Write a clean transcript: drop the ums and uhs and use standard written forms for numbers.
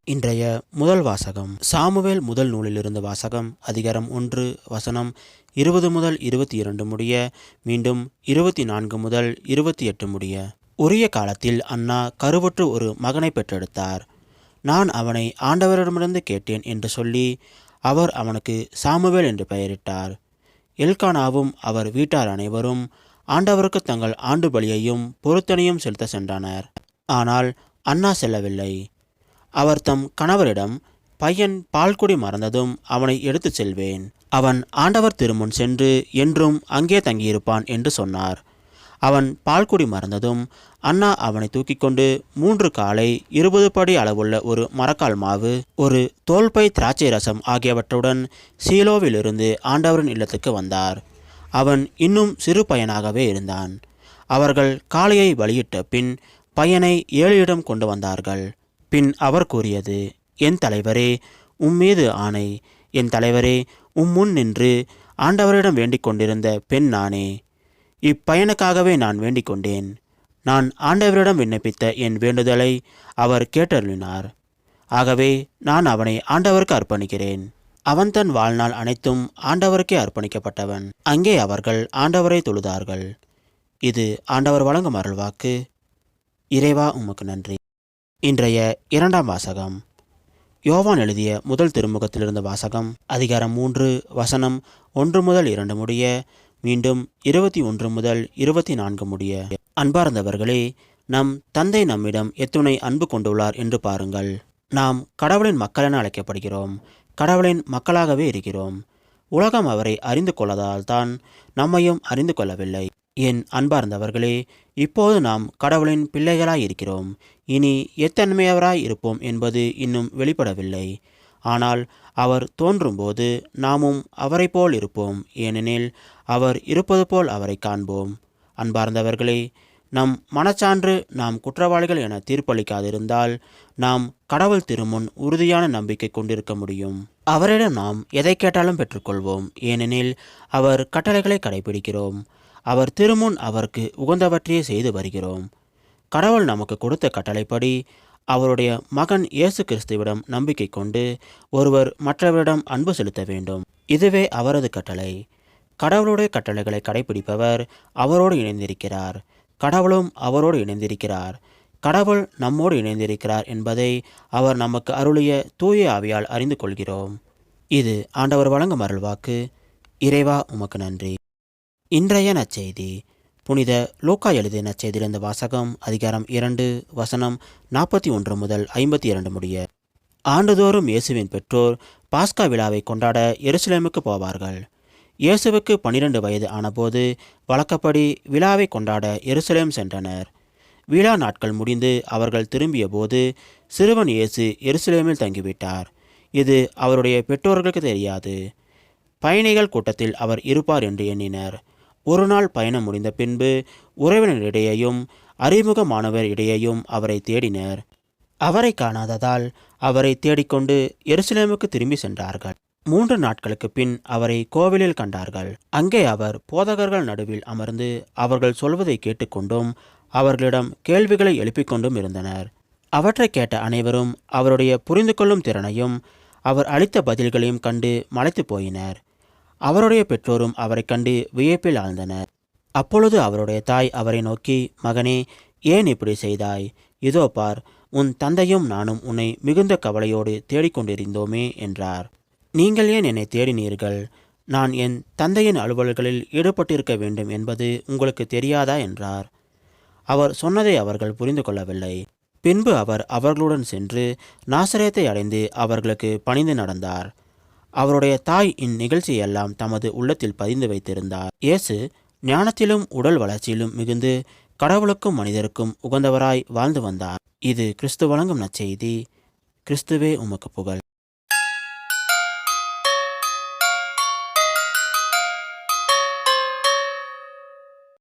இன்றைய முதல் வாசகம் சாமுவேல் முதல் நூலிலிருந்து வாசகம். அதிகாரம் 1 வசனம் 20 முதல் 22 முடிய, மீண்டும் 24 முதல் 28 முடிய. உரிய காலத்தில் அன்னா கருவுற்று ஒரு மகனை பெற்றெடுத்தார். நான் அவனை ஆண்டவரிடமிருந்து கேட்டேன் என்று சொல்லி அவர் அவனுக்கு சாமுவேல் என்று பெயரிட்டார். எல்கானாவும் அவர் வீட்டார் அனைவரும் ஆண்டவருக்கு தங்கள் ஆண்டு பலியையும் பொருத்தனையும் செலுத்த சென்றனர். ஆனால் அன்னா செல்லவில்லை. அவர் தம் கணவரிடம், பையன் பால்குடி மறந்ததும் அவனை எடுத்துச் செல்வேன், அவன் ஆண்டவர் திருமுன் சென்று என்றும் அங்கே தங்கியிருப்பான் என்று சொன்னார். அவன் பால்குடி மறந்ததும் அன்னா அவனை தூக்கி கொண்டு 3 காளை 20 படி அளவுள்ள ஒரு மரக்கால் மாவு, ஒரு தோல்பை திராட்சை ரசம் ஆகியவற்றுடன் சீலோவிலிருந்து ஆண்டவரின் இல்லத்துக்கு வந்தார். அவன் இன்னும் சிறு பையனாகவே இருந்தான். அவர்கள் காளையை பலியிட்ட பின் பையனை ஏலியிடம் கொண்டு வந்தார்கள். பின் அவர் கூறியது, என் தலைவரே, உம்மீது ஆணை, என் தலைவரே, முன் நின்று ஆண்டவரிடம் வேண்டிக் கொண்டிருந்த பெண் நானே. இப்பயனுக்காகவே நான் வேண்டிக் கொண்டேன். நான் ஆண்டவரிடம் விண்ணப்பித்த என் வேண்டுதலை அவர் கேட்டருளினார். ஆகவே நான் அவனை ஆண்டவருக்கு அர்ப்பணிக்கிறேன். அவன் தன் வாழ்நாள் அனைத்தும் ஆண்டவருக்கே அர்ப்பணிக்கப்பட்டவன். அங்கே அவர்கள் ஆண்டவரை தொழுதார்கள். இது ஆண்டவர் வழங்கும் அருள்வாக்கு. இறைவா, உமக்கு நன்றி. இன்றைய இரண்டாம் வாசகம் யோவான் எழுதிய முதல் திருமுகத்திலிருந்த வாசகம். அதிகாரம் 3 வசனம் 1 முதல் 2 முடிய, மீண்டும் 21 முதல் 24 முடிய. அன்பார்ந்தவர்களே, நம் தந்தை நம்மிடம் எத்துணை அன்பு கொண்டுள்ளார் என்று பாருங்கள். நாம் கடவுளின் மக்கள் என அழைக்கப்படுகிறோம். கடவுளின் மக்களாகவே இருக்கிறோம். உலகம் அவரை அறிந்து கொள்ளதால் தான் நம்மையும் அறிந்து கொள்ளவில்லை. என் அன்பார்ந்தவர்களே, இப்போது நாம் கடவுளின் பிள்ளைகளாய் இருக்கிறோம். இனி எத்தன்மையவராய் இருப்போம் என்பது இன்னும் வெளிப்படவில்லை. ஆனால் அவர் தோன்றும்போது நாமும் அவரை போல் இருப்போம், ஏனெனில் அவர் இருப்பது போல் அவரை காண்போம். அன்பார்ந்தவர்களே, நம் மனச்சான்று நாம் குற்றவாளிகள் என தீர்ப்பளிக்காதிருந்தால் நாம் கடவுள் திருமுன் உறுதியான நம்பிக்கை கொண்டிருக்க முடியும். அவரிடம் நாம் எதை கேட்டாலும் பெற்றுக்கொள்வோம், ஏனெனில் அவர் கட்டளைகளை கடைபிடிக்கிறோம். அவர் திருமுன் அவருக்கு உகந்தவற்றையே செய்து வருகிறோம். கடவுள் நமக்கு கொடுத்த கட்டளைப்படி அவருடைய மகன் இயேசு கிறிஸ்துவிடம் நம்பிக்கை கொண்டு ஒருவர் மற்றவரிடம் அன்பு செலுத்த வேண்டும். இதுவே அவரது கட்டளை. கடவுளுடைய கட்டளைகளை கடைபிடிப்பவர் அவரோடு இணைந்திருக்கிறார். கடவுளும் அவரோடு இணைந்திருக்கிறார். கடவுள் நம்மோடு இணைந்திருக்கிறார் என்பதை அவர் நமக்கு அருளிய தூய ஆவியால் அறிந்து கொள்கிறோம். இது ஆண்டவர் வழங்கும் அருள்வாக்கு. இறைவா, உமக்கு நன்றி. இன்றைய நற்செய்தி புனித லூக்கா எழுதிய நற்செய்தியிலிருந்து வாசகம். அதிகாரம் 2 வசனம் 41 முதல் 52 முடிய. ஆண்டுதோறும் இயேசுவின் பெற்றோர் பாஸ்கா விழாவை கொண்டாட எருசலேமுக்கு போவார்கள். இயேசுவுக்கு 12 வயது ஆனபோது வழக்கப்படி விழாவை கொண்டாட எருசலேம் சென்றனர். விழா நாட்கள் முடிந்து அவர்கள் திரும்பிய போது சிறுவன் இயேசு எருசலேமில் தங்கிவிட்டார். இது அவருடைய பெற்றோர்களுக்கு தெரியாது. பயணிகள் கூட்டத்தில் அவர் இருப்பார் என்று எண்ணினர். ஒரு நாள் பயணம் முடிந்த பின்பு உறவினரிடையேயும் அறிமுகமானவர் இடையேயும் அவரை தேடினர். அவரை காணாததால் அவரை தேடிக்கொண்டு எருசலேமுக்கு திரும்பி சென்றார்கள். 3 நாட்களுக்கு பின் அவரை கோவிலில் கண்டார்கள். அங்கே அவர் போதகர்கள் நடுவில் அமர்ந்து அவர்கள் சொல்வதை கேட்டுக்கொண்டும் அவர்களிடம் கேள்விகளை எழுப்பிக் கொண்டும் இருந்தனர். அவற்றை கேட்ட அனைவரும் அவருடைய புரிந்து கொள்ளும் திறனையும் அவர் அளித்த பதில்களையும் கண்டு மலைத்து போயினர். அவருடைய பெற்றோரும் அவரை கண்டு வியப்பில் ஆழ்ந்தனர். அப்பொழுது அவருடைய தாய் அவரை நோக்கி, மகனே, ஏன் இப்படி செய்தாய்? இதோ பார், உன் தந்தையும் நானும் உன்னை மிகுந்த கவலையோடு தேடிக்கொண்டிருந்தோமே என்றார். நீங்கள் ஏன் என்னை தேடினீர்கள்? நான் என் தந்தையின் அலுவல்களில் ஈடுபட்டிருக்க வேண்டும் என்பது உங்களுக்கு தெரியாதா என்றார். அவர் சொன்னதை அவர்கள் புரிந்து கொள்ளவில்லை. பின்பு அவர் அவர்களுடன் சென்று நாசரேத்தை அடைந்து அவர்களுக்கு பணிந்து நடந்தார். அவருடைய தாய் இந்நிகழ்ச்சியெல்லாம் தமது உள்ளத்தில் பதிந்து வைத்திருந்தார். இயேசு ஞானத்திலும் உடல் வளர்ச்சியிலும் மிகுந்து கடவுளுக்கும் மனிதருக்கும் உகந்தவராய் வாழ்ந்து வந்தார். இது கிறிஸ்து வழங்கும் நற்செய்தி. கிறிஸ்துவே, உமக்கு புகழ்.